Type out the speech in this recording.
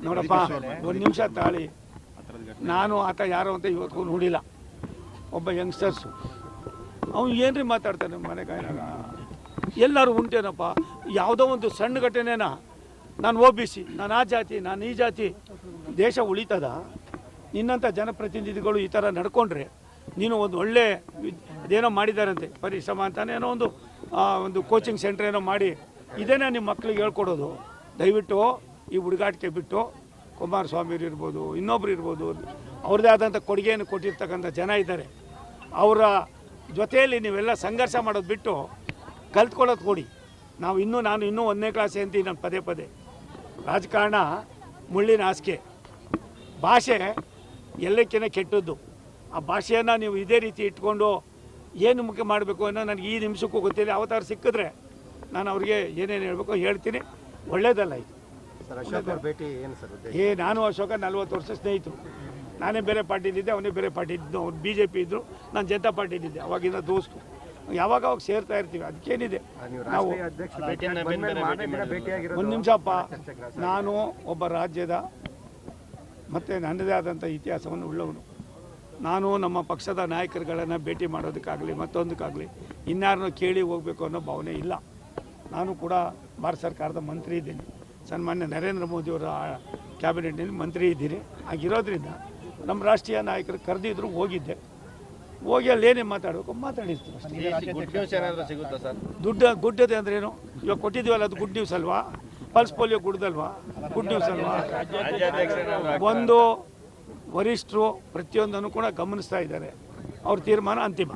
ನೋಡಪ್ಪ, ಒಂದು ನಿಮಿಷ ತಾಳಿ. ನಾನು ಆತ ಯಾರು ಅಂತ ಇವತ್ತು ನೋಡಿಲ್ಲ. ಒಬ್ಬ ಯಂಗ್ಸ್ಟರ್ಸು ಅವ್ನು ಏನ್ರಿ ಮಾತಾಡ್ತಾನೆ ಮನೆಗಾಯನಾಗ. ಎಲ್ಲರೂ ಉಂಟೇನಪ್ಪ, ಯಾವುದೋ ಒಂದು ಸಣ್ಣ ಘಟನೆನ ನಾನು OBC, ನಾನು ಆ ಜಾತಿ, ನಾನು ಈ ಜಾತಿ, ದೇಶ ಉಳಿತದ? ನಿನ್ನಂಥ ಜನಪ್ರತಿನಿಧಿಗಳು ಈ ಥರ ನಡ್ಕೊಂಡ್ರೆ ನೀನು ಒಂದು ಒಳ್ಳೆ ಅದೇನೋ ಮಾಡಿದಾರಂತೆ ಪರಿಶ್ರಮ ಅಂತಾನೆ ಏನೋ ಒಂದು ಕೋಚಿಂಗ್ ಸೆಂಟ್ರ್ ಏನೋ ಮಾಡಿ ಇದೇನೇ ನಿಮ್ಮ ಮಕ್ಳಿಗೆ ಹೇಳ್ಕೊಡೋದು. ದಯವಿಟ್ಟು ಈ ಹುಡುಗಾಟಿಕೆ ಬಿಟ್ಟು ಕುಮಾರಸ್ವಾಮಿಯವರು ಇರ್ಬೋದು, ಇನ್ನೊಬ್ರು ಇರ್ಬೋದು, ಅವ್ರದ್ದೇ ಆದಂಥ ಕೊಡುಗೆಯನ್ನು ಕೊಟ್ಟಿರ್ತಕ್ಕಂಥ ಜನ ಇದ್ದಾರೆ. ಅವರ ಜೊತೆಯಲ್ಲಿ ನೀವೆಲ್ಲ ಸಂಘರ್ಷ ಮಾಡೋದು ಬಿಟ್ಟು ಕಲ್ತ್ಕೊಳ್ಳೋದು ಕೊಡಿ. ನಾನು ಇನ್ನೂ 1ನೇ ಕ್ಲಾಸ್ ಅಂತೀನಿ ನಾನು ಪದೇ ಪದೇ. ರಾಜಕಾರಣ ಮುಳ್ಳಿನ ಹಾಸಿಗೆ, ಭಾಷೆ ಎಲ್ಲಕ್ಕಿಂತ ಕೆಟ್ಟದ್ದು. ಆ ಭಾಷೆಯನ್ನು ನೀವು ಇದೇ ರೀತಿ ಇಟ್ಕೊಂಡು ಏನು ಮುಖ್ಯ ಮಾಡಬೇಕು ಅನ್ನೋ ನನಗೆ ಈ ನಿಮಿಷಕ್ಕೂ ಗೊತ್ತಿಲ್ಲ. ಅವತಾರ ಸಿಕ್ಕಿದ್ರೆ ನಾನು ಅವ್ರಿಗೆ ಏನೇನು ಹೇಳಬೇಕು ಹೇಳ್ತೀನಿ. ಒಳ್ಳೇದಲ್ಲ ಇದು. ನಾನು ಅಶೋಕ 40 ವರ್ಷ ಸ್ನೇಹಿತರು. ನಾನೇ ಬೇರೆ ಪಾರ್ಟಿಲಿದ್ದೆ, ಅವನೇ ಬೇರೆ ಪಾರ್ಟಿಲಿದ್ದು. ಅವ್ರು BJP ಇದ್ದರು, ನಾನು ಜನತಾ ಪಾರ್ಟಿಲಿದ್ದೆ. ಅವಾಗಿಂದ ದೋಸ್ತು. ಯಾವಾಗ ಸೇರ್ತಾ ಇರ್ತೀವಿ, ಅದಕ್ಕೇನಿದೆ. ನಾವು ಒಂದು ನಿಮಿಷಪ್ಪ, ನಾನು ಒಬ್ಬ ರಾಜ್ಯದ ಮತ್ತು ನನ್ನದೇ ಆದಂಥ ಇತಿಹಾಸವನ್ನು ಉಳ್ಳವನು. ನಾನು ನಮ್ಮ ಪಕ್ಷದ ನಾಯಕರುಗಳನ್ನು ಭೇಟಿ ಮಾಡೋದಕ್ಕಾಗಲಿ ಮತ್ತೊಂದಕ್ಕಾಗಲಿ ಇನ್ಯಾರನ್ನೂ ಕೇಳಿ ಹೋಗಬೇಕು ಅನ್ನೋ ಭಾವನೆ ಇಲ್ಲ. ನಾನು ಕೂಡ ಭಾರತ ಸರ್ಕಾರದ ಮಂತ್ರಿ ಇದ್ದೀನಿ. ಸನ್ಮಾನ್ಯ ನರೇಂದ್ರ ಮೋದಿಯವರ ಕ್ಯಾಬಿನೆಟ್ನಲ್ಲಿ ಮಂತ್ರಿ ಇದ್ದೀನಿ. ಆಗಿರೋದ್ರಿಂದ ನಮ್ಮ ರಾಷ್ಟ್ರೀಯ ನಾಯಕರು ಕರೆದಿದ್ರು, ಹೋಗಿದ್ದೆ. ಹೋಗಿ ಅಲ್ಲೇನೇ ಮಾತಾಡಬೇಕು ಮಾತಾಡಿರ್ತೀವಿ. ಗುಡ್ಡದೆ ಅಂದ್ರೆ ಏನು? ಇವಾಗ ಕೊಟ್ಟಿದ್ದೀವಲ್ಲ, ಅದು ಗುಡ್ ನ್ಯೂಸ್ ಅಲ್ವಾ? ಪಲ್ಸ್ ಪೋಲಿಯೋ ಗುಡ್ದಲ್ವಾ? ಗುಡ್ ನ್ಯೂಸ್ ಅಲ್ವಾ? ಒಂದು ವರಿಷ್ಠರು ಪ್ರತಿಯೊಂದನ್ನು ಕೂಡ ಗಮನಿಸ್ತಾ ಇದ್ದಾರೆ. ಅವ್ರ ತೀರ್ಮಾನ ಅಂತಿಮ.